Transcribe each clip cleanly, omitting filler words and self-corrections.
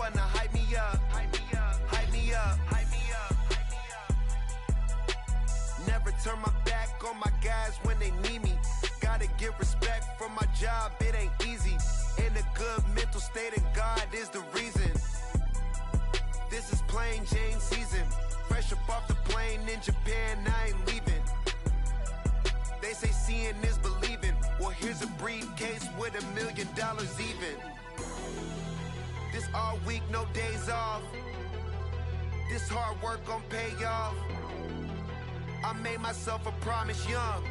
someone to hype me up. Hype me up. Hype me up. Hype me up. Hype me up. Never turn my back on my guys when they need me. Gotta give respect for my job, it ain't easy. In a good mental state and God is the reason. This is plain Jane season. Fresh up off the plane in Japan, I ain't leaving. They say seeing is believing. Well, here's a briefcase with $1 million even. This all week, no days off. This hard work gon' pay off. I made myself a promise young.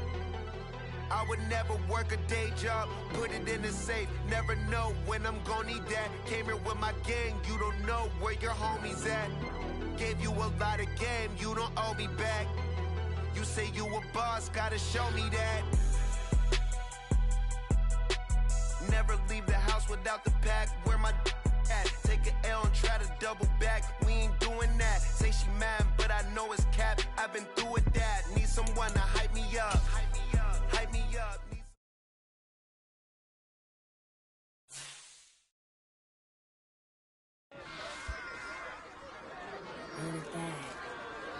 I would never work a day job, put it in the safe. Never know when I'm gon' need that. Came here with my gang, you don't know where your homies at. Gave you a lot of game, you don't owe me back. You say you a boss, gotta show me that. Never leave the house without the pack. Where my at? Take an L and try to double back. We ain't doing that. Say she mad, but I know it's cap. I've been through with that. Need someone to hype me up. Hype me up. Hype me up.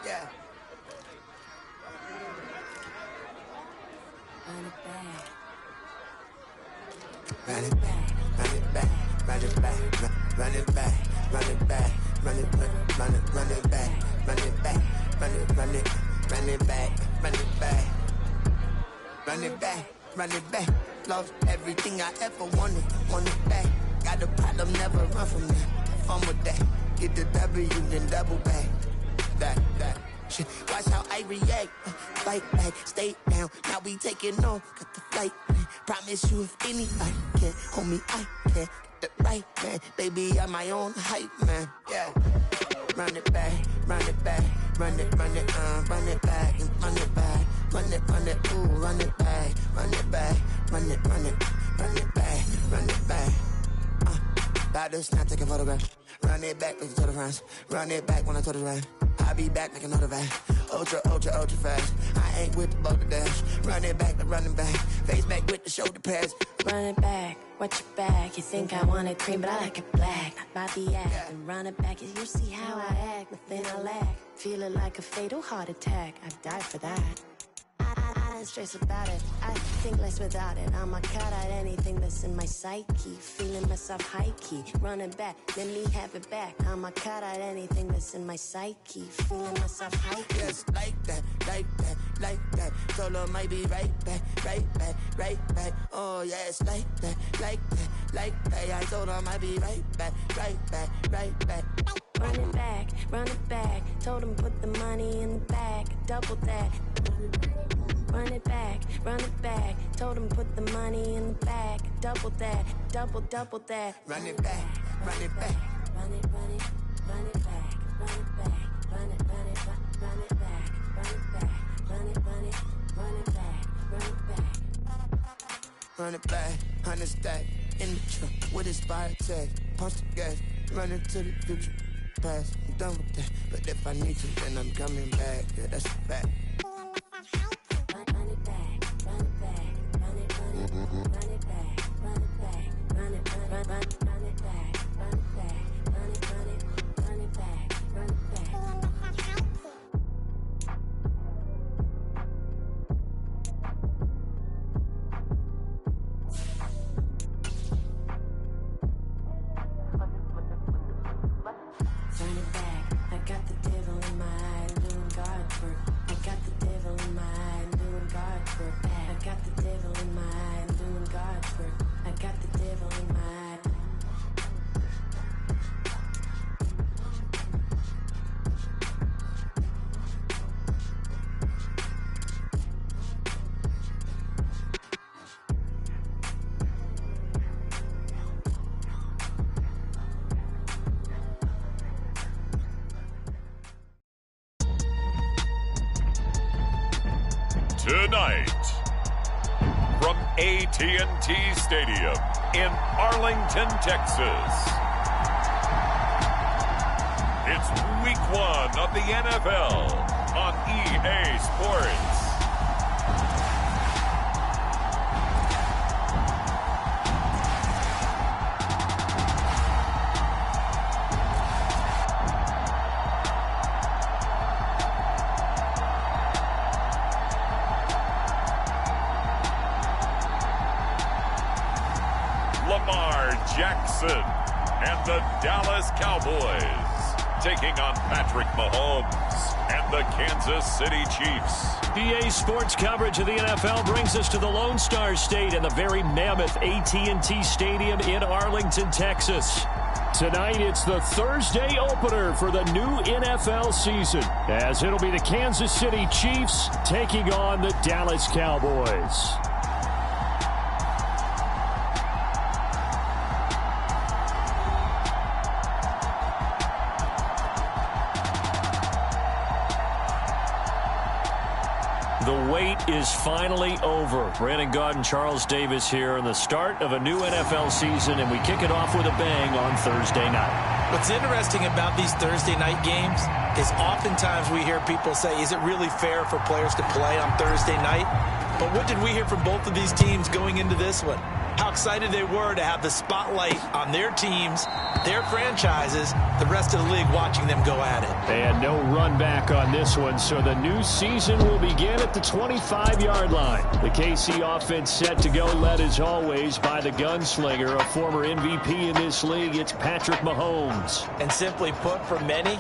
Yeah. Run it back. Run it back, run it back, run it back, run it back, run it back, run it back, run it back, run it back, run it back, run it back, run it back, run it back. Lost everything I ever wanted it back. Got a problem, never run from that. Fun with that. Get the W, then double back. That. Shit, watch how I react. Fight back, stay down. Now we taking off, got the flight. Promise you if anybody can, homie, I can. Get the right man, baby, I'm my own hype man. Yeah. Run it back, run it back, run it back, and run it back, ooh, run it back, run it back, run it back, run it back. About to snap, take a photograph. Run it back, make it to the friends. Run it back when I told it right. I'll be back, make another van. Ultra fast. I ain't with the boulder dash. Run it back, running back. Face back with the shoulder pads. Run it back, watch your back. You think I want it cream, but I like it black. Not by the act. And run it back, you see how I act. Nothing I lack. Feeling like a fatal heart attack. I'd die for that. I don't stress about it. I think less without it. I'ma cut out anything that's in my psyche. Feeling myself high key. Running back, let me have it back. I'ma cut out anything that's in my psyche. Feeling myself high key. Yes, like that. Told her might be right back. Oh yes, like that. I told her might be right back. Run it back. Told him put the money in the bag. Double that. Run it back. Told him put the money in the bag. Double that. Double that. Run it back. Run it back. Run it back. Run it back. Run it back. Run it back. Run it back. Run it back, 100 stack in the truck with expired tag. Punch the gas, run into the future. Past, I'm done with that. But if I need to, then I'm coming back. Yeah, that's a fact. Run it back, run it back, run it back, run it back, run it back, run it back, run it back, run it back, run it back, run it back. Run it back, I got the devil in my eye, doing guard work. I got the devil in my eye, doing guard work. I got the devil in my eye, doing guard work. I got the devil in my eye. Tonight, from AT&T Stadium in Arlington, Texas, it's Week 1 of the NFL on EA Sports. Lamar Jackson and the Dallas Cowboys taking on Patrick Mahomes and the Kansas City Chiefs. EA Sports coverage of the NFL brings us to the Lone Star State and the very mammoth AT&T Stadium in Arlington, Texas. Tonight, it's the Thursday opener for the new NFL season, as it'll be the Kansas City Chiefs taking on the Dallas Cowboys. The wait is finally over. Brandon Gaud and Charles Davis here in the start of a new NFL season, and we kick it off with a bang on Thursday night. What's interesting about these Thursday night games is oftentimes we hear people say, is it really fair for players to play on Thursday night? But what did we hear from both of these teams going into this one? How excited they were to have the spotlight on their teams, their franchises, the rest of the league watching them go at it. They had no run back on this one, so the new season will begin at the 25-yard line. The KC offense set to go, led as always by the gunslinger, a former MVP in this league. It's Patrick Mahomes. And simply put, for many,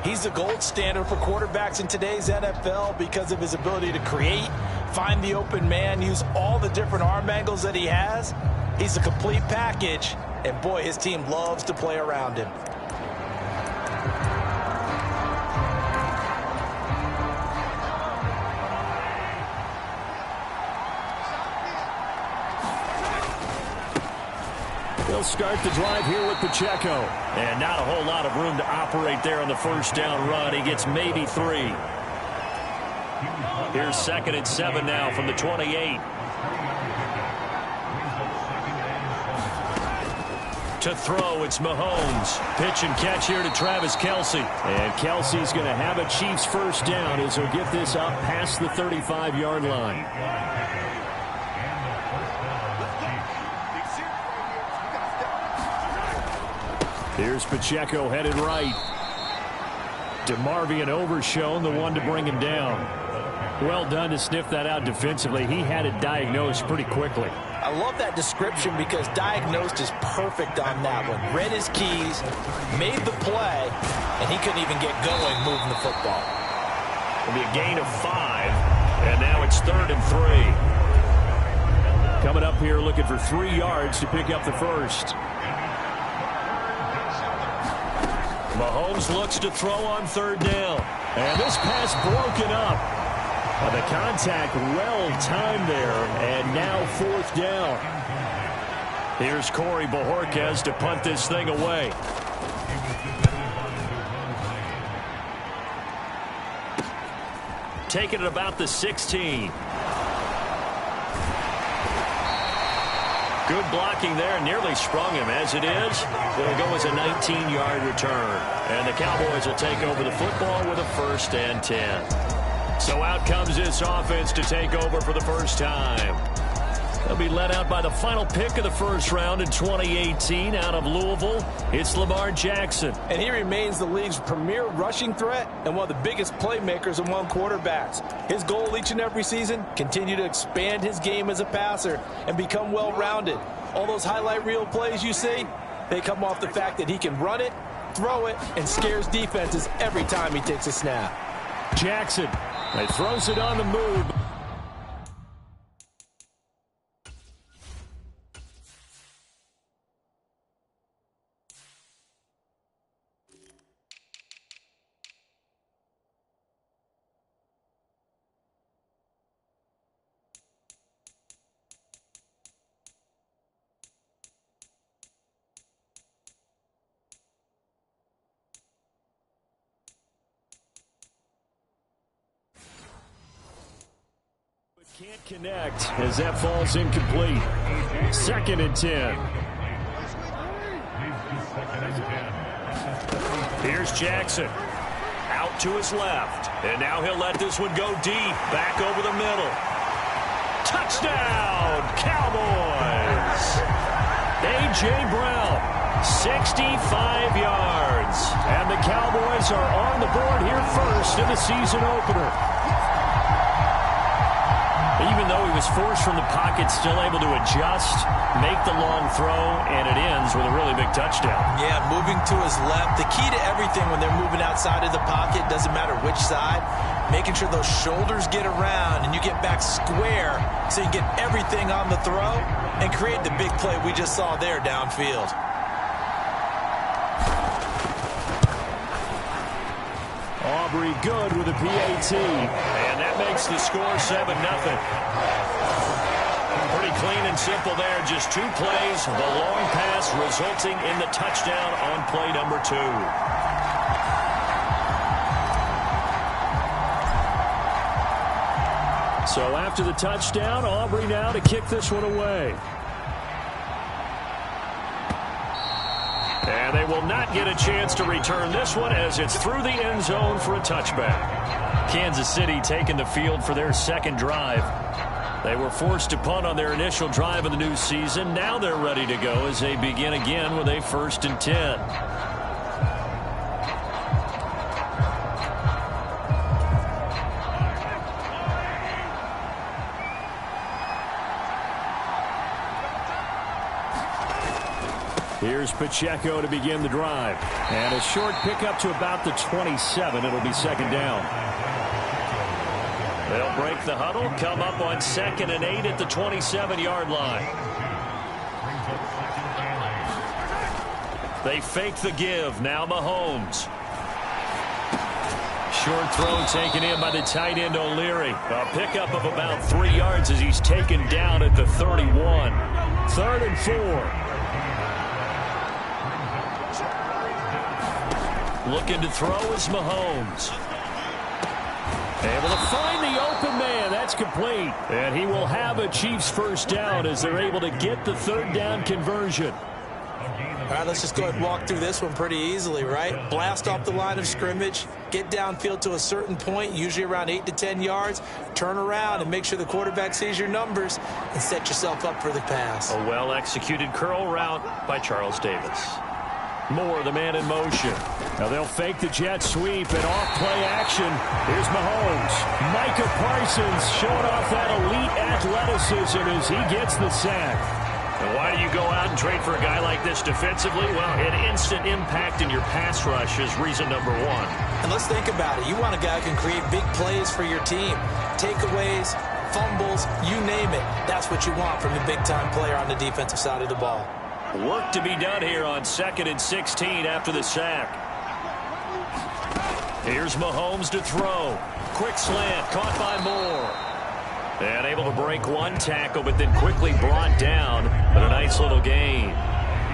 he's the gold standard for quarterbacks in today's NFL because of his ability to create, find the open man, use all the different arm angles that he has. He's a complete package, and boy, his team loves to play around him. They'll start the drive here with Pacheco. And not a whole lot of room to operate there on the first down run. He gets maybe 3. Here's 2nd and 7 now from the 28. To throw, it's Mahomes. Pitch and catch here to Travis Kelce. And Kelce's going to have a Chiefs first down as he'll get this up past the 35-yard line. Here's Pacheco headed right. DeMarvion Overshown, the one to bring him down. Well done to sniff that out defensively. He had it diagnosed pretty quickly. I love that description because diagnosed is perfect on that one. Read his keys, made the play, and he couldn't even get going moving the football. It'll be a gain of 5, and now it's 3rd and 3. Coming up here looking for 3 yards to pick up the first. Mahomes looks to throw on 3rd down. And this pass broken up. The contact well timed there, and now 4th down. Here's Corey Bojorquez to punt this thing away. Taking it about the 16. Good blocking there, nearly sprung him. As it is, it'll go as a 19-yard return. And the Cowboys will take over the football with a 1st and 10. So out comes this offense to take over for the first time. They'll be led out by the final pick of the first round in 2018 out of Louisville. It's Lamar Jackson. And he remains the league's premier rushing threat and one of the biggest playmakers among quarterbacks. His goal each and every season, continue to expand his game as a passer and become well-rounded. All those highlight reel plays you see, they come off the fact that he can run it, throw it, and scares defenses every time he takes a snap. Jackson, he throws it on the move. Can't connect as that falls incomplete. 2nd and 10. Here's Jackson. Out to his left. And now he'll let this one go deep. Back over the middle. Touchdown, Cowboys. A.J. Brown, 65 yards. And the Cowboys are on the board here first in the season opener. Even though he was forced from the pocket, still able to adjust, make the long throw, and it ends with a really big touchdown. Yeah, moving to his left. The key to everything when they're moving outside of the pocket, doesn't matter which side, making sure those shoulders get around and you get back square so you get everything on the throw and create the big play we just saw there downfield. Aubrey good with a PAT. And that makes the score 7-0. Pretty clean and simple there. Just 2 plays. The long pass resulting in the touchdown on play number 2. So after the touchdown, Aubrey now to kick this one away. And they will not get a chance to return this one as it's through the end zone for a touchback. Kansas City taking the field for their second drive. They were forced to punt on their initial drive of the new season. Now they're ready to go as they begin again with a 1st and 10. Here's Pacheco to begin the drive. And a short pickup to about the 27. It'll be 2nd down. They'll break the huddle, come up on 2nd and 8 at the 27-yard line. They fake the give. Now Mahomes. Short throw taken in by the tight end O'Leary. A pickup of about 3 yards as he's taken down at the 31. 3rd and 4. Looking to throw is Mahomes. Able to find the open man. That's complete. And he will have a Chiefs 1st down as they're able to get the 3rd down conversion. All right, let's just go ahead and walk through this one pretty easily, right? Blast off the line of scrimmage, get downfield to a certain point, usually around 8 to 10 yards, turn around and make sure the quarterback sees your numbers and set yourself up for the pass. A well-executed curl route by Charles Davis. Moore, the man in motion. Now they'll fake the jet sweep and off-play action. Here's Mahomes. Micah Parsons showing off that elite athleticism as he gets the sack. And why do you go out and trade for a guy like this defensively? Well, an instant impact in your pass rush is reason number 1. And let's think about it. You want a guy who can create big plays for your team. Takeaways, fumbles, you name it. That's what you want from a big-time player on the defensive side of the ball. Work to be done here on 2nd and 16 after the sack. Here's Mahomes to throw. Quick slant, caught by Moore. And able to break one tackle, but then quickly brought down. But a nice little gain.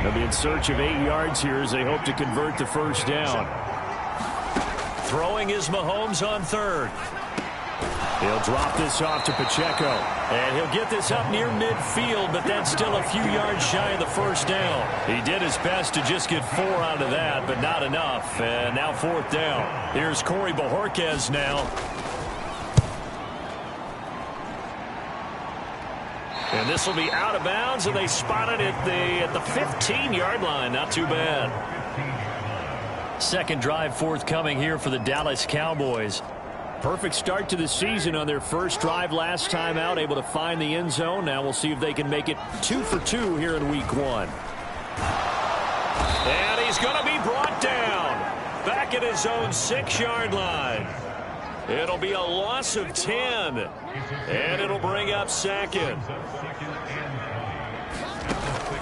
They'll be in search of 8 yards here as they hope to convert the 1st down. Throwing is Mahomes on 3rd. He'll drop this off to Pacheco. And he'll get this up near midfield, but that's still a few yards shy of the 1st down. He did his best to just get 4 out of that, but not enough. And now 4th down. Here's Corey Bojorquez now. And this will be out of bounds, and they spot it at the 15-yard line. Not too bad. Second drive forthcoming here for the Dallas Cowboys. Perfect start to the season on their first drive last time out, able to find the end zone. Now we'll see if they can make it 2 for 2 here in week 1. And he's going to be brought down back at his own 6-yard line. It'll be a loss of 10, and it'll bring up 2nd.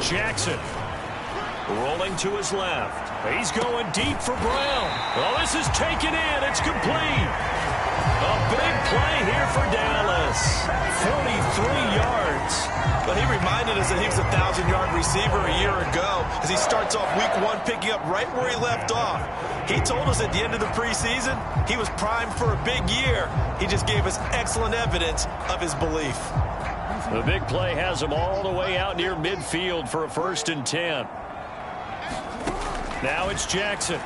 Jackson rolling to his left. He's going deep for Brown. Oh, this is taken in. It's complete. A big play here for Dallas. 43 yards. But he reminded us that he was a 1,000-yard receiver a year ago as he starts off week 1 picking up right where he left off. He told us at the end of the preseason he was primed for a big year. He just gave us excellent evidence of his belief. The big play has him all the way out near midfield for a 1st and 10. Now it's Jackson.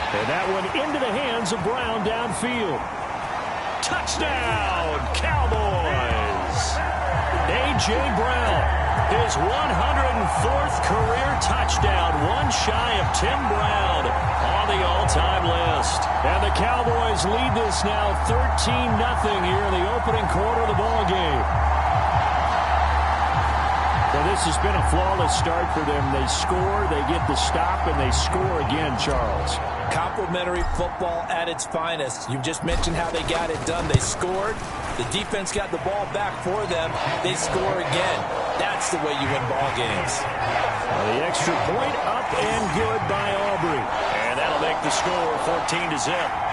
And that one into the hands of Brown downfield. Touchdown, Cowboys! A.J. Brown. His 104th career touchdown, one shy of Tim Brown on the all-time list. And the Cowboys lead this now 13-0 here in the opening quarter of the ball game. Well, this has been a flawless start for them. They score, they get the stop, and they score again, Charles. Complementary football at its finest. You just mentioned how they got it done. They scored. The defense got the ball back for them. They score again. That's the way you win ball games. Well, the extra point up and good by Aubrey. And that'll make the score 14-0.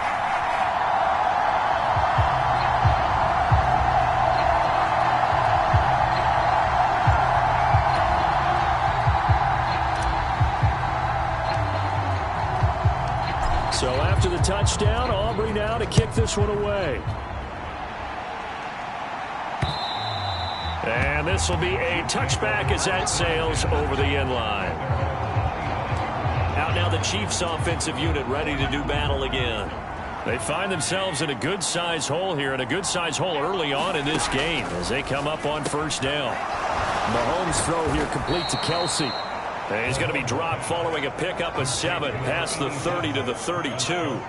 So after the touchdown, Aubrey now to kick this one away. And this will be a touchback as that sails over the end line. Out now the Chiefs offensive unit ready to do battle again. They find themselves in a good-sized hole here, and a good-sized hole early on in this game as they come up on first down. Mahomes' throw here complete to Kelsey. And he's going to be dropped following a pickup of 7 past the 30 to the 32.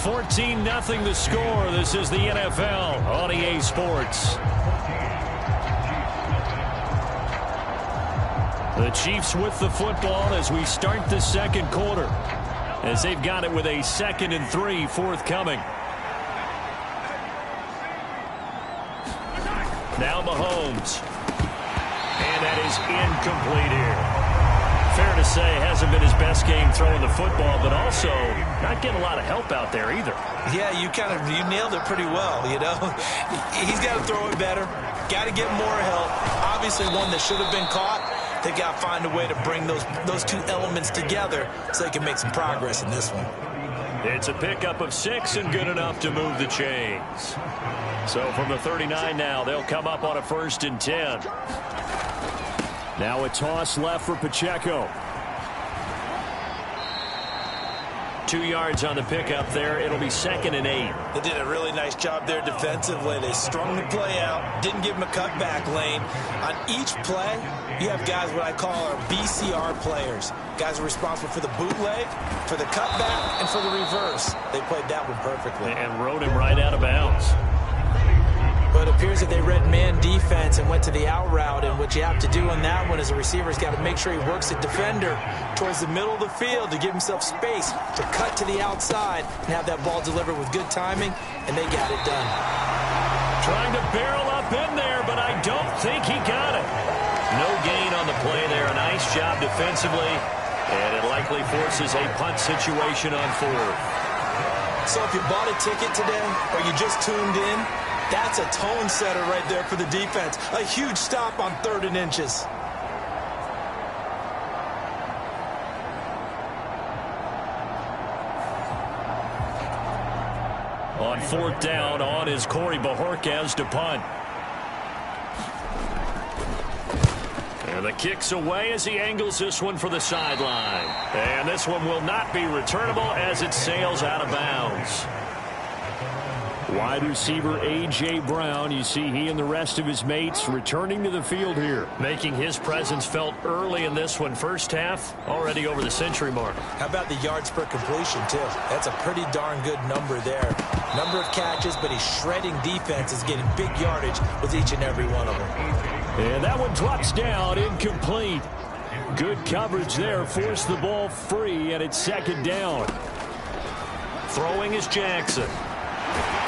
14-0 the score. This is the NFL on EA Sports. The Chiefs with the football as we start the second quarter, as they've got it with a 2nd and 3 forthcoming. Now Mahomes. And that is incomplete here. Fair to say, hasn't been his best game throwing the football, but also not getting a lot of help out there either. Yeah, you nailed it pretty well, you know. He's got to throw it better. Got to get more help. Obviously one that should have been caught. They got to find a way to bring those two elements together so they can make some progress in this one. It's a pickup of 6 and good enough to move the chains. So from the 39 now, they'll come up on a 1st and 10. Now a toss left for Pacheco. 2 yards on the pickup there. It'll be 2nd and 8. They did a really nice job there defensively. They strung the play out, didn't give him a cutback lane. On each play, you have guys what I call our BCR players. Guys are responsible for the bootleg, for the cutback, and for the reverse. They played that one perfectly. And rode him right out of bounds. But it appears that they read man defense and went to the out route, and what you have to do on that one is a receiver's got to make sure he works the defender towards the middle of the field to give himself space to cut to the outside and have that ball delivered with good timing, and they got it done. Trying to barrel up in there, but I don't think he got it. No gain on the play there. A nice job defensively, and it likely forces a punt situation on 4th. So if you bought a ticket today or you just tuned in, that's a tone setter right there for the defense. A huge stop on 3rd and inches. On 4th down, on is Corey Bojorquez to punt. And the kick's away as he angles this one for the sideline. And this one will not be returnable as it sails out of bounds. Wide receiver A.J. Brown, you see he and the rest of his mates returning to the field here, making his presence felt early in this one. First half, already over the century mark. How about the yards per completion, too? That's a pretty darn good number there. Number of catches, but he's shredding defense, is getting big yardage with each and every one of them. And that one drops down, incomplete. Good coverage there, forced the ball free, and it's 2nd down. Throwing is Jackson.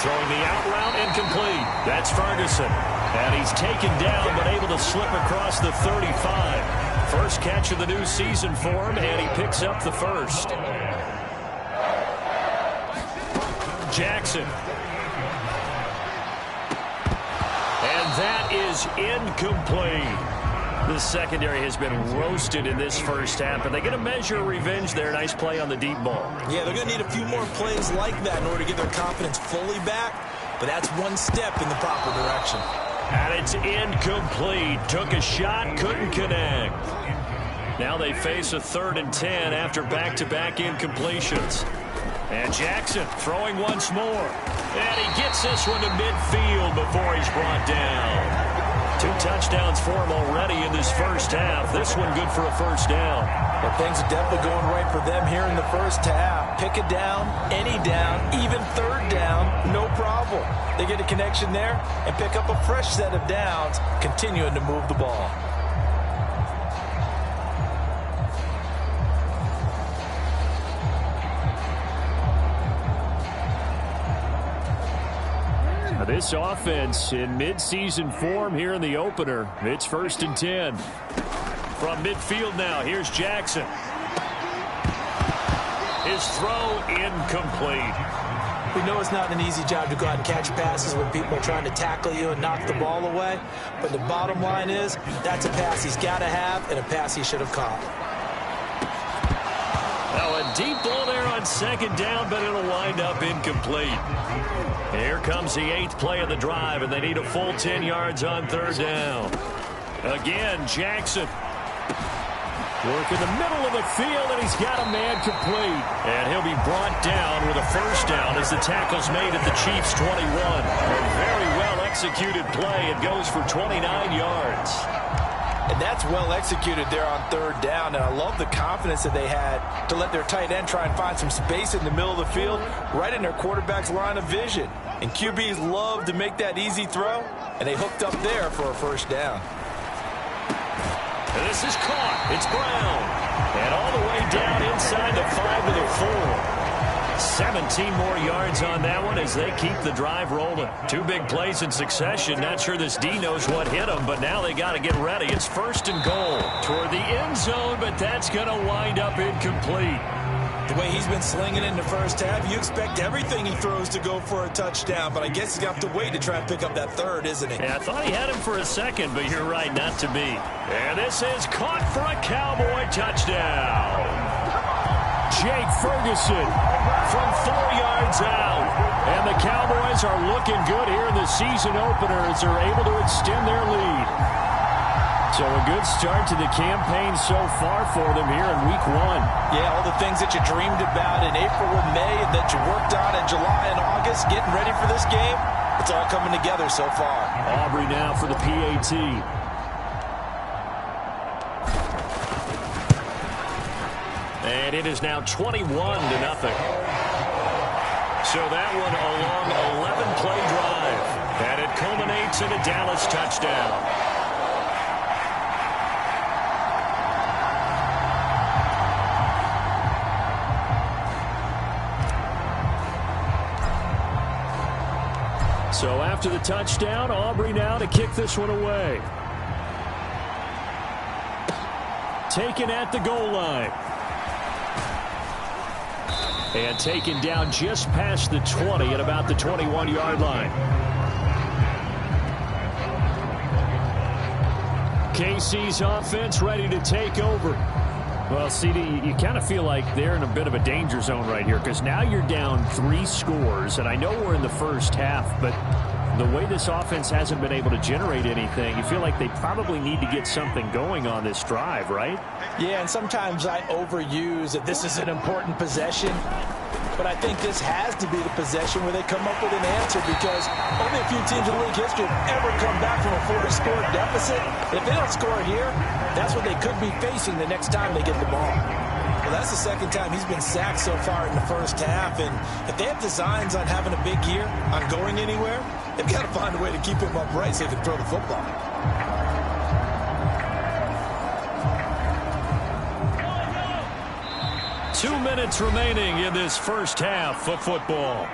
Throwing the out route, incomplete. That's Ferguson. And he's taken down, but able to slip across the 35. First catch of the new season for him, and he picks up the 1st. Jackson. And that is incomplete. The secondary has been roasted in this first half, and they're going to measure revenge there. Nice play on the deep ball. Yeah, they're going to need a few more plays like that in order to get their confidence fully back, but that's one step in the proper direction. And it's incomplete. Took a shot, couldn't connect. Now they face a 3rd and 10 after back-to-back incompletions. And Jackson throwing once more. And he gets this one to midfield before he's brought down. 2 touchdowns for him already in this first half. This one good for a first down. Well, things are definitely going right for them here in the first half. Pick a down, any down, even third down, no problem. They get a connection there and pick up a fresh set of downs, continuing to move the ball. This offense in midseason form here in the opener. It's 1st and 10. From midfield now, here's Jackson. His throw incomplete. We know it's not an easy job to go out and catch passes when people are trying to tackle you and knock the ball away. But the bottom line is, that's a pass he's got to have and a pass he should have caught. Now a deep ball there on 2nd down, but it'll wind up incomplete. Here comes the 8th play of the drive, and they need a full 10 yards on 3rd down. Again, Jackson. Work in the middle of the field, and he's got a man complete. And he'll be brought down with a first down as the tackle's made at the Chiefs' 21. A very well-executed play. It goes for 29 yards. And that's well executed there on 3rd down. And I love the confidence that they had to let their tight end try and find some space in the middle of the field, right in their quarterback's line of vision. And QBs love to make that easy throw, and they hooked up there for a first down. And this is caught. It's Brown. And all the way down inside the 5 to the 4. 17 more yards on that one as they keep the drive rolling. 2 big plays in succession. Not sure this D knows what hit them, but now they got to get ready. It's 1st and goal toward the end zone, but that's going to wind up incomplete. The way he's been slinging in the first half, you expect everything he throws to go for a touchdown, but I guess he's got to wait to try and pick up that 3rd, isn't he? Yeah, I thought he had him for a second, but you're right, not to be. And this is caught for a Cowboy touchdown. Jake Ferguson from 4 yards out. And the Cowboys are looking good here in the season opener as they're able to extend their lead. So a good start to the campaign so far for them here in week 1. Yeah, all the things that you dreamed about in April and May and that you worked on in July and August, getting ready for this game, it's all coming together so far. Aubrey now for the PAT. And it is now 21-0. So that one a long 11-play drive. And it culminates in a Dallas touchdown. So after the touchdown, Aubrey now to kick this one away. Taken at the goal line. And taken down just past the 20 at about the 21-yard line. KC's offense ready to take over. Well, CD, you kind of feel like they're in a bit of a danger zone right here because now you're down 3 scores, and I know we're in the first half, but the way this offense hasn't been able to generate anything, you feel like they probably need to get something going on this drive, right? Yeah, and sometimes I overuse that this is an important possession, but I think this has to be the possession where they come up with an answer because only a few teams in league history have ever come back from a 40-score deficit. If they don't score here, that's what they could be facing the next time they get the ball. Well, that's the second time he's been sacked so far in the first half, and if they have designs on having a big year, on going anywhere, they've got to find a way to keep him upright so they can throw the football. Two minutes remaining in this first half of football.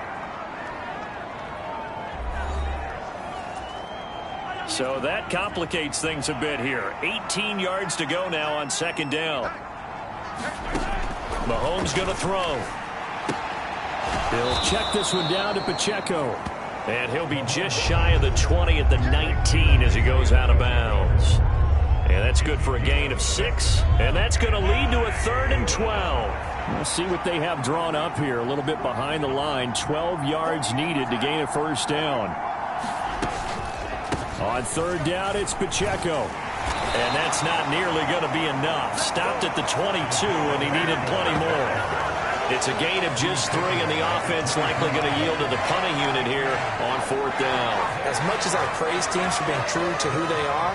So that complicates things a bit here. 18 yards to go now on 2nd down. Mahomes going to throw. He'll check this one down to Pacheco. And he'll be just shy of the 20 at the 19 as he goes out of bounds. And that's good for a gain of 6. And that's going to lead to a 3rd and 12. We'll see what they have drawn up here. A little bit behind the line. 12 yards needed to gain a first down. On 3rd down, it's Pacheco. And that's not nearly going to be enough. Stopped at the 22, and he needed plenty more. It's a gain of just 3, and the offense likely going to yield to the punting unit here on 4th down. As much as I praise teams for being true to who they are,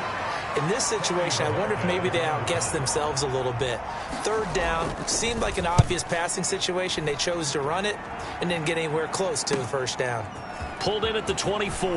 in this situation, I wonder if maybe they outguessed themselves a little bit. 3rd down, seemed like an obvious passing situation. They chose to run it and didn't get anywhere close to the 1st down. Pulled in at the 24.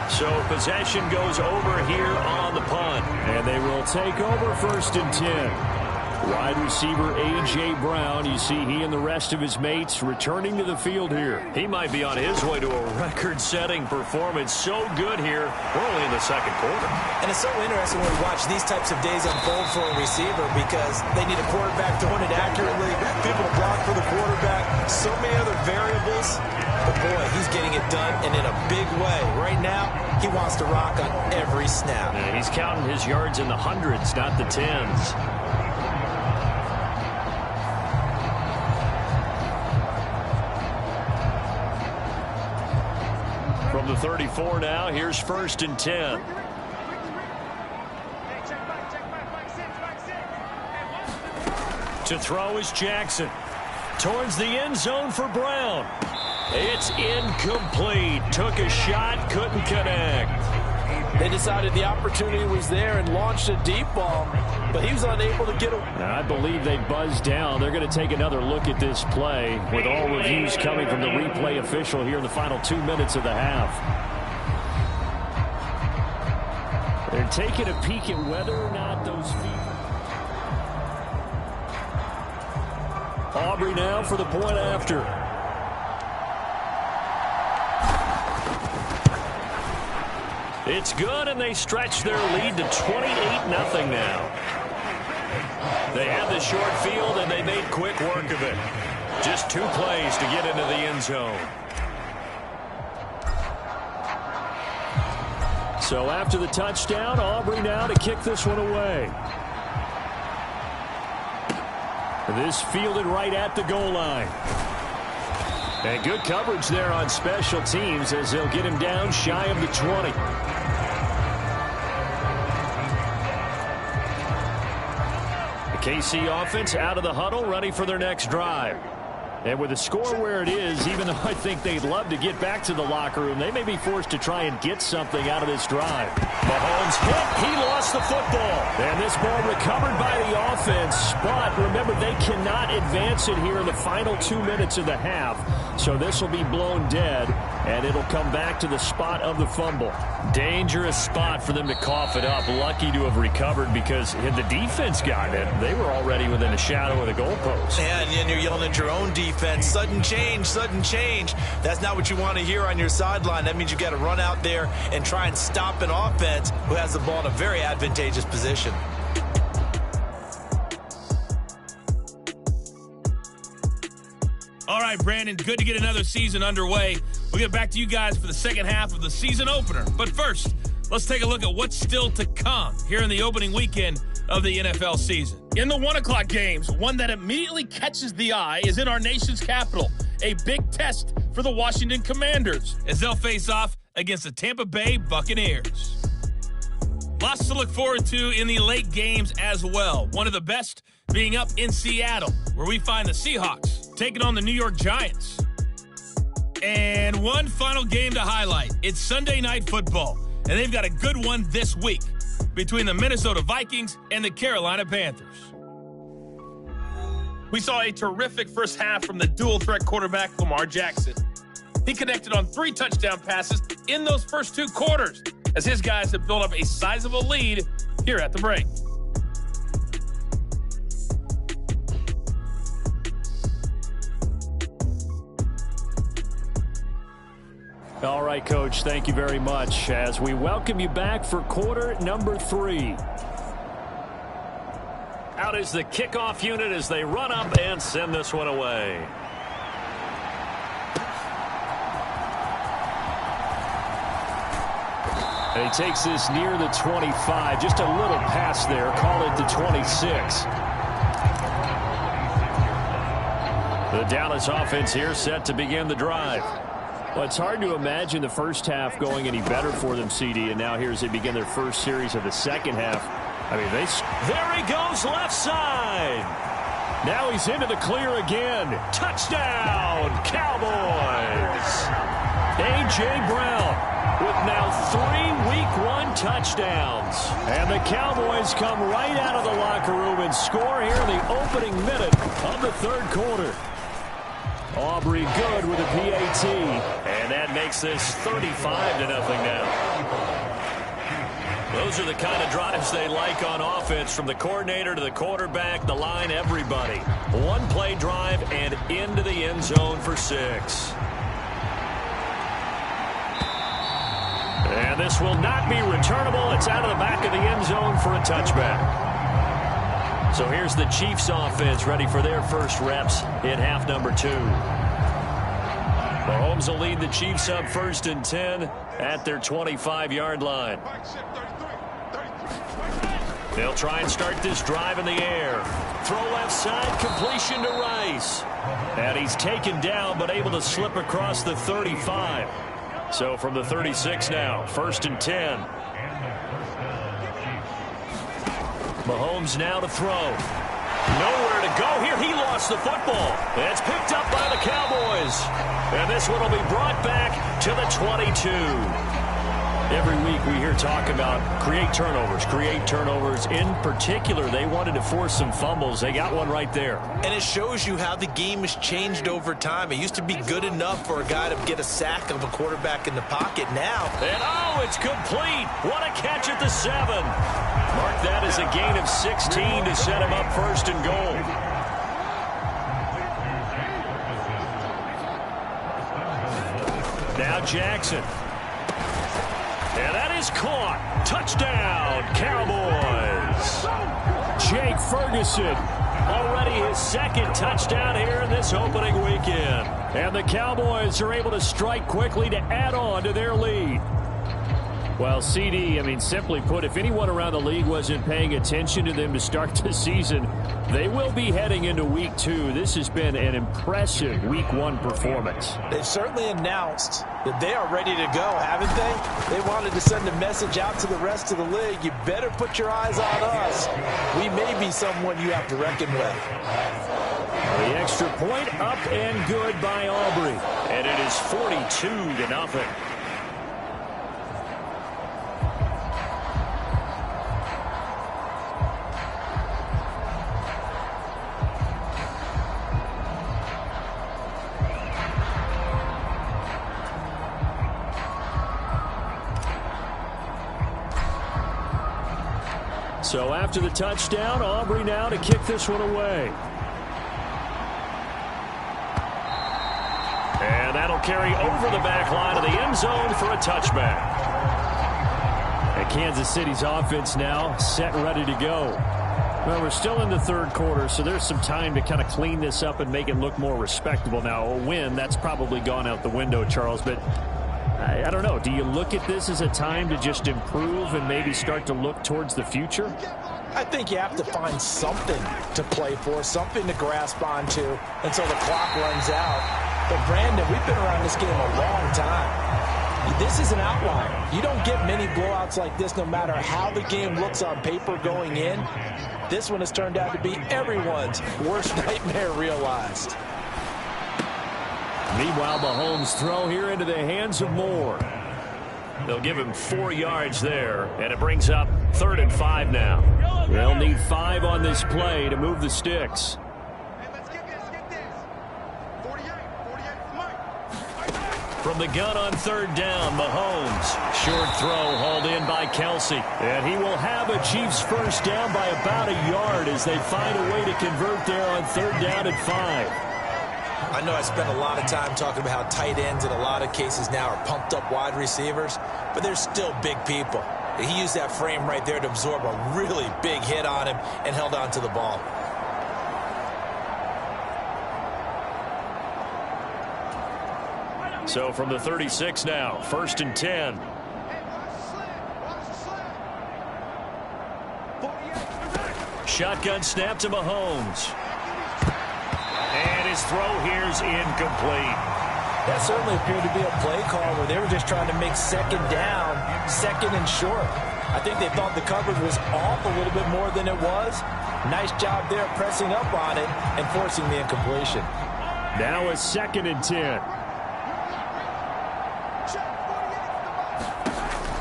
So possession goes over here on the punt. And they will take over 1st and 10. Wide receiver A.J. Brown, you see he and the rest of his mates returning to the field here. He might be on his way to a record-setting performance. So good here. We're only in the 2nd quarter. And it's so interesting when we watch these types of days unfold for a receiver because they need a quarterback throwing it accurately, people to block for the quarterback, so many other variables. But, boy, he's getting it done and in a big way. Right now, he wants to rock on every snap. Yeah, he's counting his yards in the hundreds, not the tens. From the 34 now, here's 1st and 10. To throw is Jackson. Towards the end zone for Brown. It's incomplete. Took a shot, couldn't connect. They decided the opportunity was there and launched a deep ball, but he was unable to get it. Now, I believe they buzzed down. They're going to take another look at this play with all reviews coming from the replay official here in the final 2 minutes of the half. They're taking a peek at whether or not those feet. Aubrey now for the point after. It's good, and they stretch their lead to 28-0 now. They had the short field, and they made quick work of it. Just 2 plays to get into the end zone. So after the touchdown, Aubrey now to kick this one away. This fielded right at the goal line. And good coverage there on special teams as they'll get him down shy of the 20. The KC offense out of the huddle, ready for their next drive. And with the score where it is, even though I think they'd love to get back to the locker room, they may be forced to try and get something out of this drive. Mahomes hit. He lost the football. And this ball recovered by the offense. But remember, they cannot advance it here in the final 2 minutes of the half. So this will be blown dead, and it'll come back to the spot of the fumble. Dangerous spot for them to cough it up. Lucky to have recovered because had the defense gotten it, they were already within a shadow of the goalpost. And you're yelling at your own defense. Sudden change, sudden change. That's not what you want to hear on your sideline. That means you've got to run out there and try and stop an offense who has the ball in a very advantageous position. All right, Brandon, good to get another season underway. We'll get back to you guys for the second half of the season opener. But first, let's take a look at what's still to come here in the opening weekend of the NFL season. In the 1 o'clock games, one that immediately catches the eye is in our nation's capital. A big test for the Washington Commanders as they'll face off against the Tampa Bay Buccaneers. Lots to look forward to in the late games as well. One of the best being up in Seattle, where we find the Seahawks taking on the New York Giants. And one final game to highlight. It's Sunday Night Football, and they've got a good one this week between the Minnesota Vikings and the Carolina Panthers. We saw a terrific first half from the dual-threat quarterback Lamar Jackson. He connected on 3 touchdown passes in those first 2 quarters as his guys have built up a sizable lead here at the break. All right, Coach, thank you very much as we welcome you back for quarter number 3. Out is the kickoff unit as they run up and send this one away. And he takes this near the 25. Just a little pass there. Call it the 26. The Dallas offense here set to begin the drive. Well, it's hard to imagine the first half going any better for them, CD, and now here as they begin their first series of the second half. I mean, there he goes left side. Now he's into the clear again. Touchdown, Cowboys! A.J. Brown with now 3 Week 1 touchdowns. And the Cowboys come right out of the locker room and score here in the opening minute of the third quarter. Aubrey good with a PAT. And that makes this 35-0 now. Those are the kind of drives they like on offense, from the coordinator to the quarterback, the line, everybody. One play drive and into the end zone for 6. And this will not be returnable. It's out of the back of the end zone for a touchback. So here's the Chiefs offense ready for their first reps in half number 2. Mahomes will lead the Chiefs up 1st and 10 at their 25-yard line. They'll try and start this drive in the air. Throw left side, completion to Rice. And he's taken down but able to slip across the 35. So from the 36 now, 1st and 10. Mahomes now to throw. Nowhere to go here. He lost the football. It's picked up by the Cowboys. And this one will be brought back to the 22. Every week we hear talk about create turnovers. In particular, they wanted to force some fumbles. They got one right there. And it shows you how the game has changed over time. It used to be good enough for a guy to get a sack of a quarterback in the pocket. Now, and it's complete. What a catch at the 7. Mark that as a gain of 16 to set him up 1st and goal. Now Jackson. And that is caught. Touchdown, Cowboys. Jake Ferguson, already his 2nd touchdown here in this opening weekend. And the Cowboys are able to strike quickly to add on to their lead. Well, CD, simply put, if anyone around the league wasn't paying attention to them to start the season, they will be heading into Week 2. This has been an impressive Week 1 performance. They've certainly announced that they are ready to go, haven't they? They wanted to send a message out to the rest of the league. You better put your eyes on us. We may be someone you have to reckon with. The extra point up and good by Aubrey. And it is 42-0. So after the touchdown, Aubrey now to kick this one away. And that'll carry over the back line of the end zone for a touchback. And Kansas City's offense now set and ready to go. Well, we're still in the third quarter, so there's some time to kind of clean this up and make it look more respectable. Now, a win, that's probably gone out the window, Charles, but I don't know. Do you look at this as a time to just improve and maybe start to look towards the future? I think you have to find something to play for, something to grasp onto until the clock runs out. But, Brandon, we've been around this game a long time. This is an outlier. You don't get many blowouts like this no matter how the game looks on paper going in. This one has turned out to be everyone's worst nightmare realized. Meanwhile, Mahomes' throw here into the hands of Moore. They'll give him 4 yards there, and it brings up 3rd and 5 now. They'll need 5 on this play to move the sticks. From the gun on 3rd down, Mahomes. Short throw hauled in by Kelsey. And he will have a Chiefs first down by about a yard as they find a way to convert there on 3rd down and 5. I know I spent a lot of time talking about how tight ends in a lot of cases now are pumped up wide receivers, but they're still big people. He used that frame right there to absorb a really big hit on him and held on to the ball. So from the 36 now, 1st and 10. Shotgun snap to Mahomes. And his throw here's incomplete. That certainly appeared to be a play call where they were just trying to make 2nd down, 2nd and short. I think they thought the coverage was off a little bit more than it was. Nice job there pressing up on it and forcing the incompletion. Now a 2nd and 10.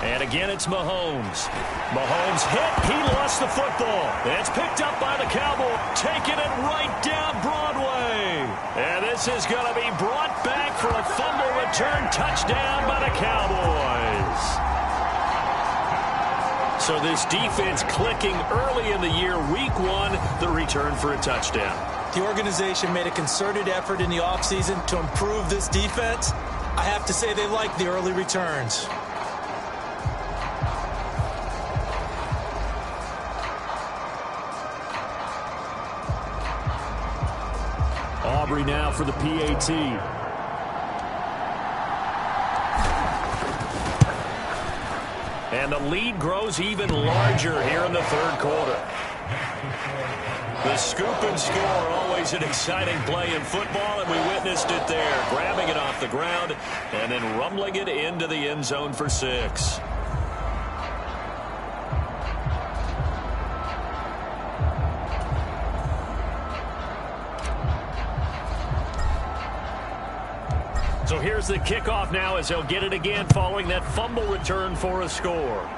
And again, it's Mahomes. Mahomes hit. He lost the football. It's picked up by the Cowboys. Taking it right down Broadway. And this is going to be brought back for a fumble return touchdown by the Cowboys. So this defense clicking early in the year. Week 1, the return for a touchdown. The organization made a concerted effort in the offseason to improve this defense. I have to say they like the early returns. Aubrey now for the PAT. And the lead grows even larger here in the 3rd quarter. The scoop and score, always an exciting play in football, and we witnessed it there. Grabbing it off the ground and then rumbling it into the end zone for 6. So here's the kickoff now as they'll get it again following that fumble return for a score.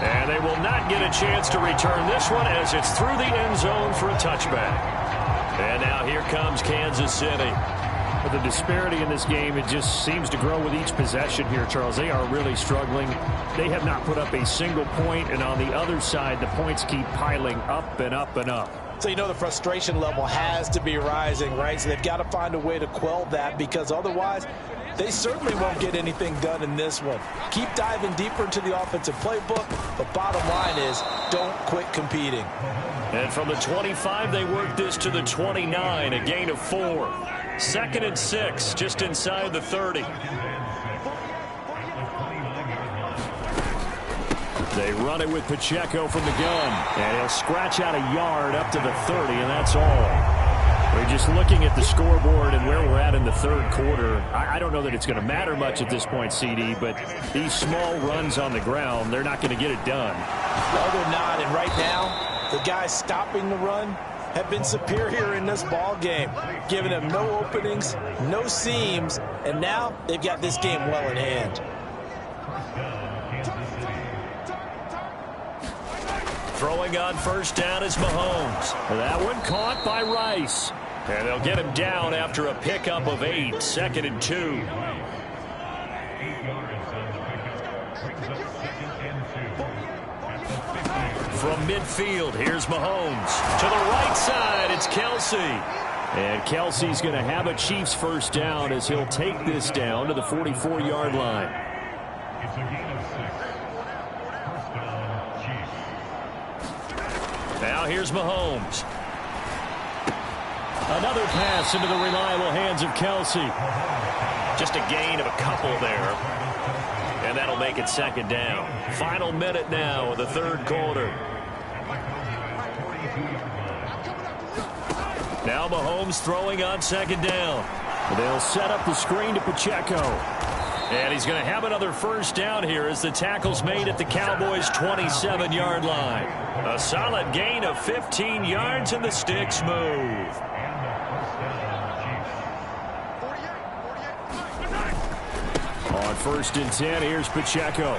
And they will not get a chance to return this one as it's through the end zone for a touchback. And now here comes Kansas City. But the disparity in this game, it just seems to grow with each possession here, Charles. They are really struggling. They have not put up a single point, and on the other side, the points keep piling up and up and up. So you know the frustration level has to be rising, right? So they've got to find a way to quell that, because otherwise they certainly won't get anything done in this one. Keep diving deeper into the offensive playbook, but bottom line is don't quit competing. And from the 25, they work this to the 29, a gain of 4. 2nd and 6, just inside the 30. They run it with Pacheco from the gun, and he'll scratch out a yard up to the 30, and that's all. We're just looking at the scoreboard and where we're at in the 3rd quarter. I don't know that it's going to matter much at this point, CD, but these small runs on the ground, they're not going to get it done. No, they're not, and right now, the guys stopping the run have been superior in this ball game, giving them no openings, no seams, and now they've got this game well in hand. Throwing on 1st down is Mahomes. That one caught by Rice. And they'll get him down after a pickup of 8. 2nd and 2. From midfield, here's Mahomes. To the right side, it's Kelsey. And Kelsey's going to have a Chiefs 1st down as he'll take this down to the 44-yard line. Now here's Mahomes. Another pass into the reliable hands of Kelsey. Just a gain of a couple there. And that'll make it 2nd down. Final minute now of the 3rd quarter. Now Mahomes throwing on 2nd down. They'll set up the screen to Pacheco. And he's going to have another 1st down here as the tackle's made at the Cowboys' 27-yard line. A solid gain of 15 yards and the sticks move. On 1st and 10, here's Pacheco.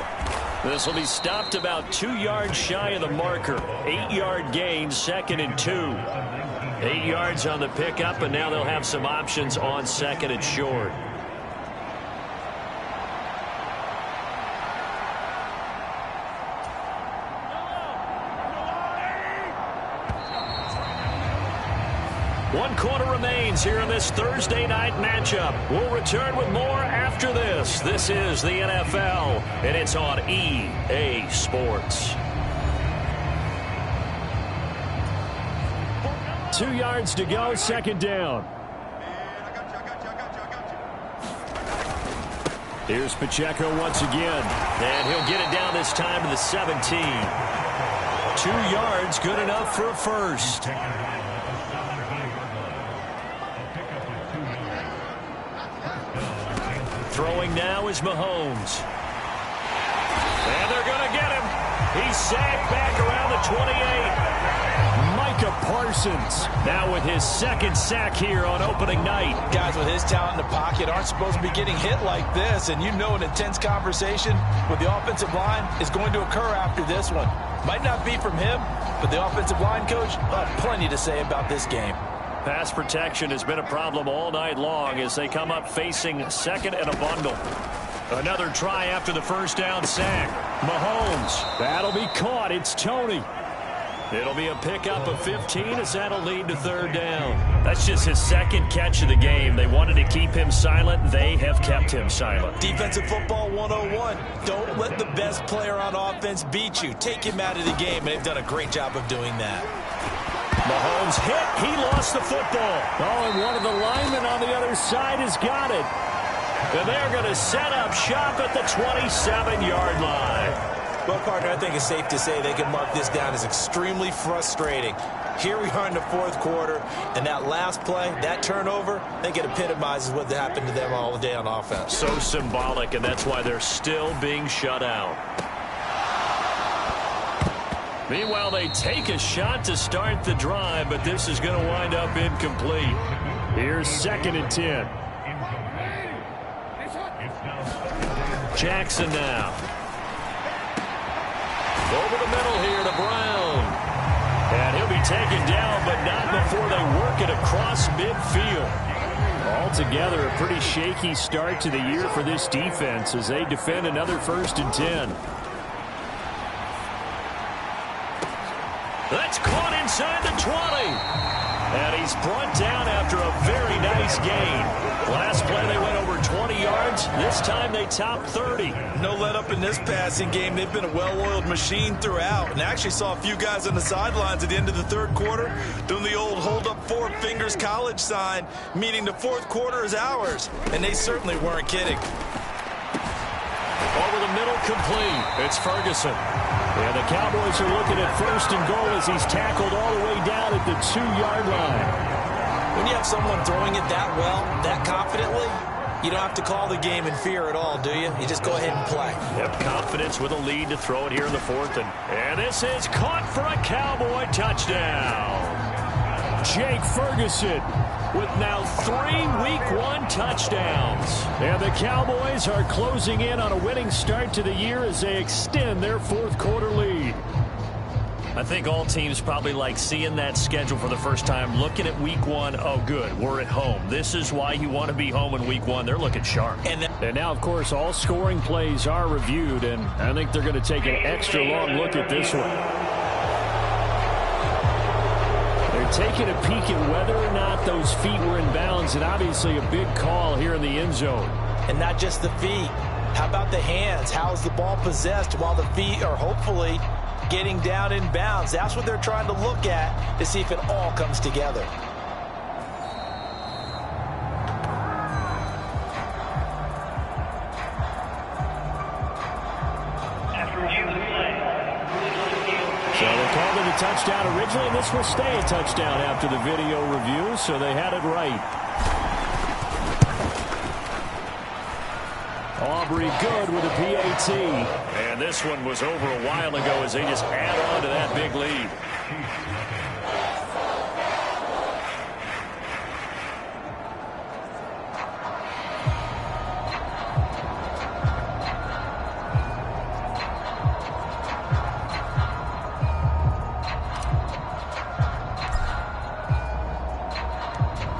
This will be stopped about 2 yards shy of the marker. 8-yard gain, 2nd and 2. 8 yards on the pickup, and now they'll have some options on 2nd and short. One quarter remains here in this Thursday night matchup. We'll return with more after this. This is the NFL, and it's on EA Sports. 2 yards to go, 2nd down. Here's Pacheco once again. And he'll get it down this time to the 17. 2 yards, good enough for a 1st. Throwing now is Mahomes. And they're going to get him. He's sacked back around the 28. Parsons now with his second sack here on opening night. Guys with his talent in the pocket aren't supposed to be getting hit like this, and you know an intense conversation with the offensive line is going to occur after this one. Might not be from him, but the offensive line coach plenty to say about this game. Pass protection has been a problem all night long as they come up facing second and a bundle. Another try after the first down sack. Mahomes. That'll be caught. It's Tony. It'll be a pickup of 15 as that'll lead to third down. That's just his second catch of the game. They wanted to keep him silent. They have kept him silent. Defensive football 101. Don't let the best player on offense beat you. Take him out of the game, and they've done a great job of doing that. Mahomes hit. He lost the football. Oh, and one of the linemen on the other side has got it. And they're going to set up shop at the 27-yard line. Well, partner, I think it's safe to say they can mark this down as extremely frustrating. Here we are in the fourth quarter, and that last play, that turnover, I think it epitomizes what happened to them all day on offense. So symbolic, and that's why they're still being shut out. Meanwhile, they take a shot to start the drive, but this is going to wind up incomplete. Here's 2nd and 10. Jackson now. Over the middle here to Brown. And he'll be taken down, but not before they work it across midfield. Altogether, a pretty shaky start to the year for this defense as they defend another 1st and 10. That's caught inside the 20. And he's brought down after a very nice gain. Last play they went over 20 yards. This time they topped 30. No let up in this passing game. They've been a well-oiled machine throughout. And actually saw a few guys on the sidelines at the end of the third quarter doing the old hold up 4 fingers college sign, meaning the fourth quarter is ours. And they certainly weren't kidding. Over the middle, complete. It's Ferguson. And the Cowboys are looking at 1st and goal as he's tackled all the way down at the 2-yard line. When you have someone throwing it that well, that confidently, you don't have to call the game in fear at all, do you? You just go ahead and play. Yep, confidence with a lead to throw it here in the 4th. And this is caught for a Cowboy touchdown. Jake Ferguson with now 3 Week 1 touchdowns. And the Cowboys are closing in on a winning start to the year as they extend their 4th quarter lead. I think all teams probably like seeing that schedule for the first time, looking at Week 1. Oh, good, we're at home. This is why you want to be home in Week 1. They're looking sharp. And now, of course, all scoring plays are reviewed, and I think they're going to take an extra long look at this one. Taking a peek at whether or not those feet were in bounds, and obviously a big call here in the end zone. And not just the feet. How about the hands? How is the ball possessed while the feet are hopefully getting down in bounds? That's what they're trying to look at to see if it all comes together. Touchdown originally, and this will stay a touchdown after the video review, so they had it right. Aubrey good with a PAT. And this one was over a while ago as they just add on to that big lead.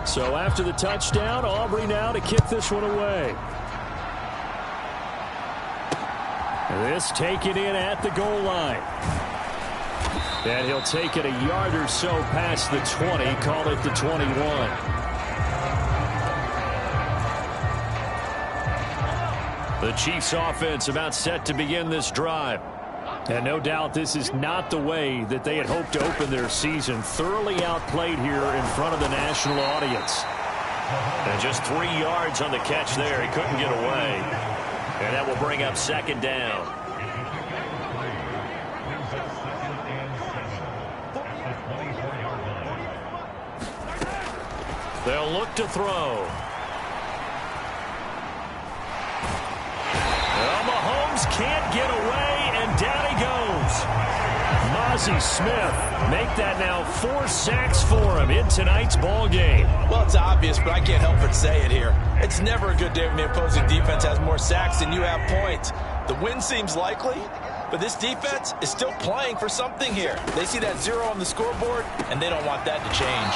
So after the touchdown, Aubrey now to kick this one away. This taken in at the goal line. And he'll take it a yard or so past the 20, call it the 21. The Chiefs offense about set to begin this drive. And no doubt this is not the way that they had hoped to open their season. Thoroughly outplayed here in front of the national audience. And just 3 yards on the catch there. He couldn't get away. And that will bring up 2nd down. They'll look to throw. Well, Mahomes can't get away, and down he goes. Ozzie Smith make that now 4 sacks for him in tonight's ball game. Well, it's obvious, but I can't help but say it here. It's never a good day when the opposing defense has more sacks than you have points. The win seems likely, but this defense is still playing for something here. They see that 0 on the scoreboard, and they don't want that to change.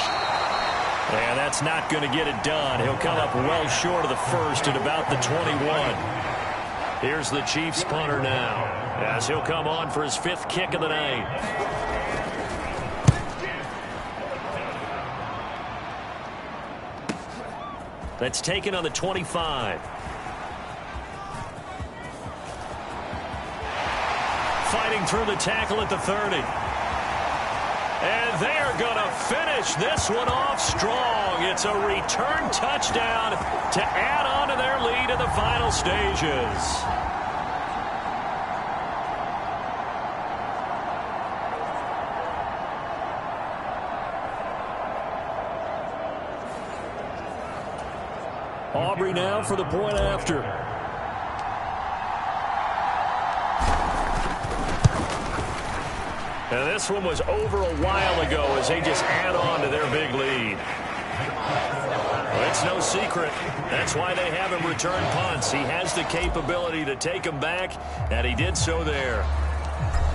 And that's not going to get it done. He'll come up well short of the first at about the 21. Here's the Chiefs punter now, as he'll come on for his 5th kick of the night. That's taken on the 25. Fighting through the tackle at the 30. And they're going to finish this one off strong. It's a return touchdown to add on to their lead in the final stages. Aubrey now for the point after. And this one was over a while ago as they just add on to their big lead. Well, it's no secret. That's why they have him return punts. He has the capability to take them back, and he did so there.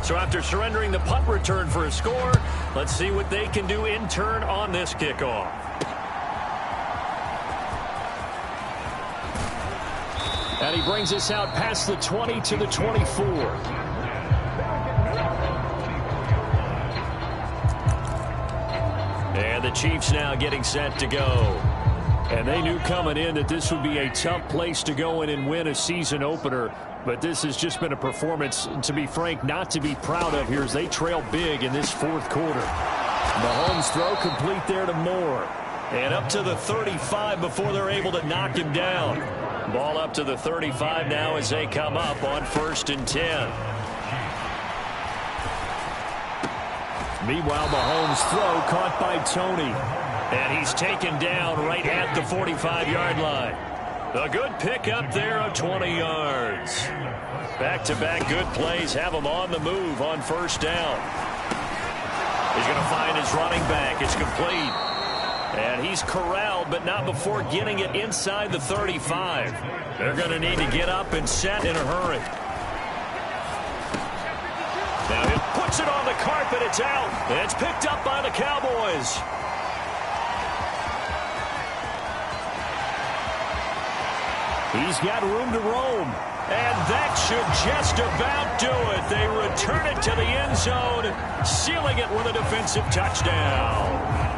So after surrendering the punt return for a score, let's see what they can do in turn on this kickoff. And he brings us out past the 20 to the 24. And the Chiefs now getting set to go. And they knew coming in that this would be a tough place to go in and win a season opener. But this has just been a performance, to be frank, not to be proud of here as they trail big in this 4th quarter. Mahomes throw complete there to Moore. And up to the 35 before they're able to knock him down. Ball up to the 35 now as they come up on 1st and 10. Meanwhile, Mahomes' throw caught by Tony. And he's taken down right at the 45-yard line. A good pickup there of 20 yards. Back-to-back good plays have him on the move on 1st down. He's going to find his running back. It's complete. And he's corralled, but not before getting it inside the 35. They're going to need to get up and set in a hurry. Now he puts it on the carpet. It's out. And it's picked up by the Cowboys. He's got room to roam. And that should just about do it. They return it to the end zone, sealing it with a defensive touchdown.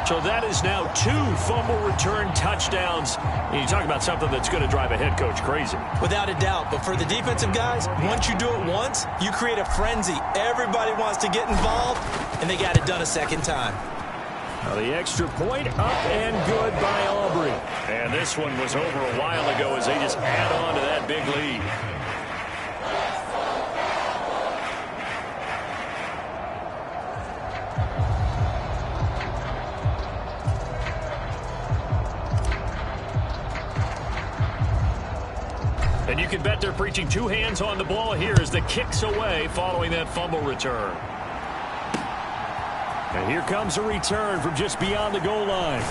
So that is now 2 fumble return touchdowns. And you talk about something that's going to drive a head coach crazy. Without a doubt. But for the defensive guys, once you do it once, you create a frenzy. Everybody wants to get involved, and they got it done a second time. Now the extra point up and good by Aubrey. And this one was over a while ago as they just add on to that big lead. And you can bet they're preaching 2 hands on the ball here as the kick's away following that fumble return. And here comes a return from just beyond the goal line.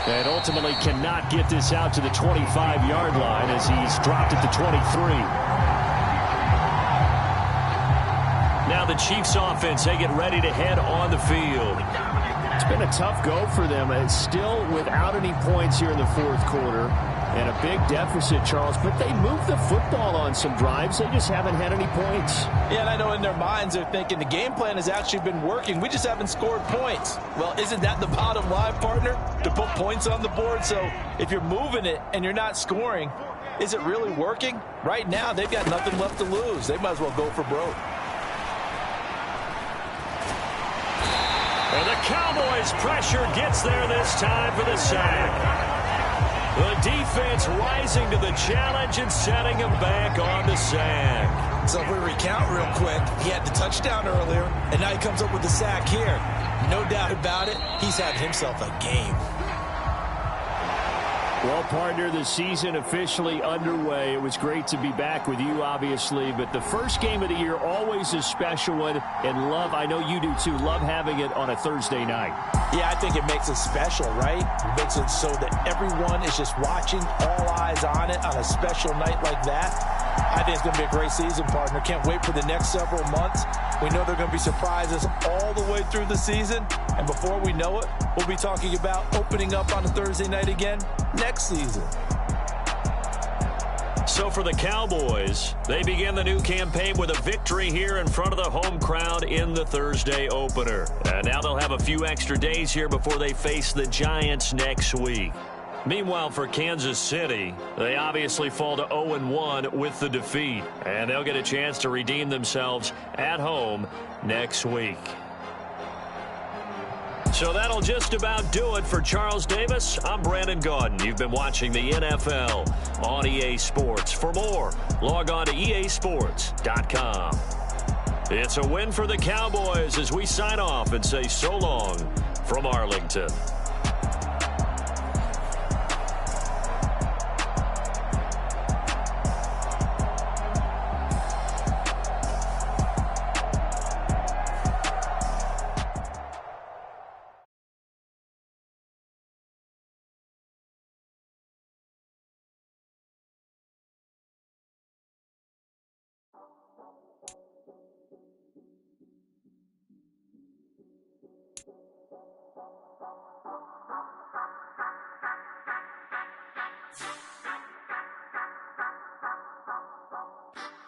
And ultimately cannot get this out to the 25-yard line as he's dropped at the 23. Now the Chiefs offense, they get ready to head on the field. It's been a tough go for them. It's still without any points here in the 4th quarter. And a big deficit, Charles, but they moved the football on some drives. They just haven't had any points. Yeah, and I know in their minds they're thinking the game plan has actually been working. We just haven't scored points. Well, isn't that the bottom line, partner? To put points on the board. So if you're moving it and you're not scoring, is it really working? Right now, they've got nothing left to lose. They might as well go for broke. And the Cowboys' pressure gets there this time for the sack. The defense rising to the challenge and setting him back on the sack. So if we recount real quick, he had the touchdown earlier, and now he comes up with the sack here. No doubt about it, he's had himself a game. Well, partner, the season officially underway. It was great to be back with you, obviously, but the first game of the year always a special one, and love, I know you do too, love having it on a Thursday night. Yeah, I think it makes it special, right? It makes it so that everyone is just watching, all eyes on it on a special night like that. I think it's going to be a great season, partner. Can't wait for the next several months. We know there are going to be surprises all the way through the season. And before we know it, we'll be talking about opening up on a Thursday night again next season. So for the Cowboys, they begin the new campaign with a victory here in front of the home crowd in the Thursday opener. And now they'll have a few extra days here before they face the Giants next week. Meanwhile, for Kansas City, they obviously fall to 0-1 with the defeat, and they'll get a chance to redeem themselves at home next week. So that'll just about do it for Charles Davis. I'm Brandon Gaudin. You've been watching the NFL on EA Sports. For more, log on to easports.com. It's a win for the Cowboys as we sign off and say so long from Arlington.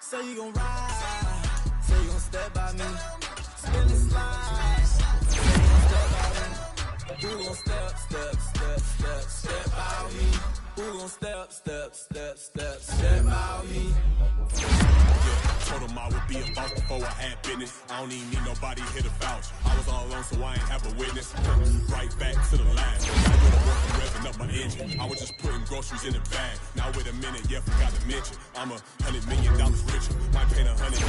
Say you gon' ride, say you gon' step by me, spin and slide, say you gon' step by me, who gon' step by me, who gon' step by me. Told him I would be a boss before I had business. I don't even need nobody here to vouch. I was all alone, so I ain't have a witness. Right back to the last. I go to work and revving up my engine. I was just putting groceries in the bag. Now wait a minute, yeah, forgot to mention. I'm $100 million richer. Might paint $100 million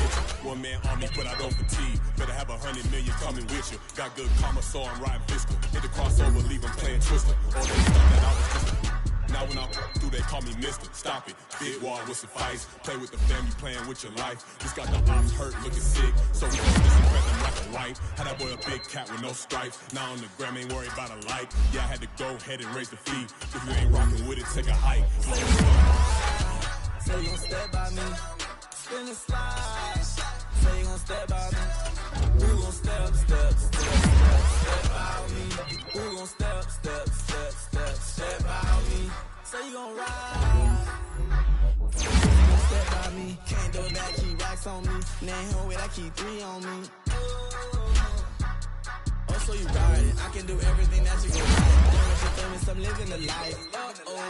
picture. One man army, but I don't fatigue. Better have $100 million coming with you. Got good karma, so I'm riding fiscal. Hit the crossover, leave them playing Twister. Or they thought that I was just. Now when I through, they call me Mister. Stop it. Big wall with suffice. Play with the family, playing with your life. Just got the ops hurt, looking sick. So we gon' disinfect them like a wife. Had that boy a big cat with no stripes. Now on the gram, ain't worried about a light. Yeah, I had to go ahead and raise the fee. If you ain't rocking with it, take a hike. Say you gon' step by me, spin and slide. Say you gon' step by me, who gon' step by me, who gon' step by me. Say you gon' ride, you gon' step by me. Can't do that, keep racks on me. Name home with, I keep 3 on me. Oh, so you riding, I can do everything that you can ride. Learn what you're famous, I'm living the life.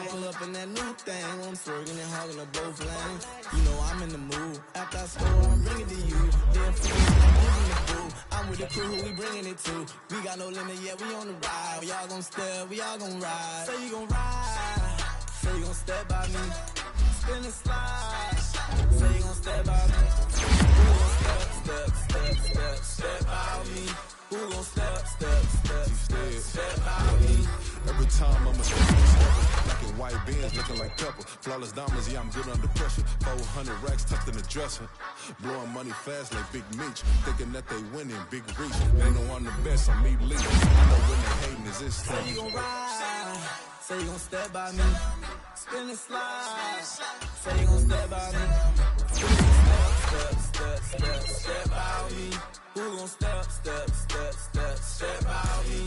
Pull up in that new thing, I'm swerving and hogging up both lanes. You know I'm in the mood, after I score, I'm bringing to you. Then feeling like giving the boo. I'm with the crew, who we bringing it to. We got no limit, yeah, we on the ride. We all gon' step, we all gon' ride. Say you gon' ride, say you gon' step by me, spin and slide. Say you gon' step by me, who gon' step by me, who gon' step by me. Every time I'm a step, like in white beans, looking like pepper. Flawless diamonds, yeah, I'm good under pressure. 400 racks tucked in the dresser. Blowing money fast like Big Meech. Thinking that they winning, big reach. They know I'm the best, I'm elite. I know when they hating is this Say you gon' ride, say you gon' step by me, spin and slide. Say you gon' step by me, who gon' step by me, who gon' step by me.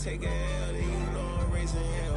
take a L, then you know I'm racing.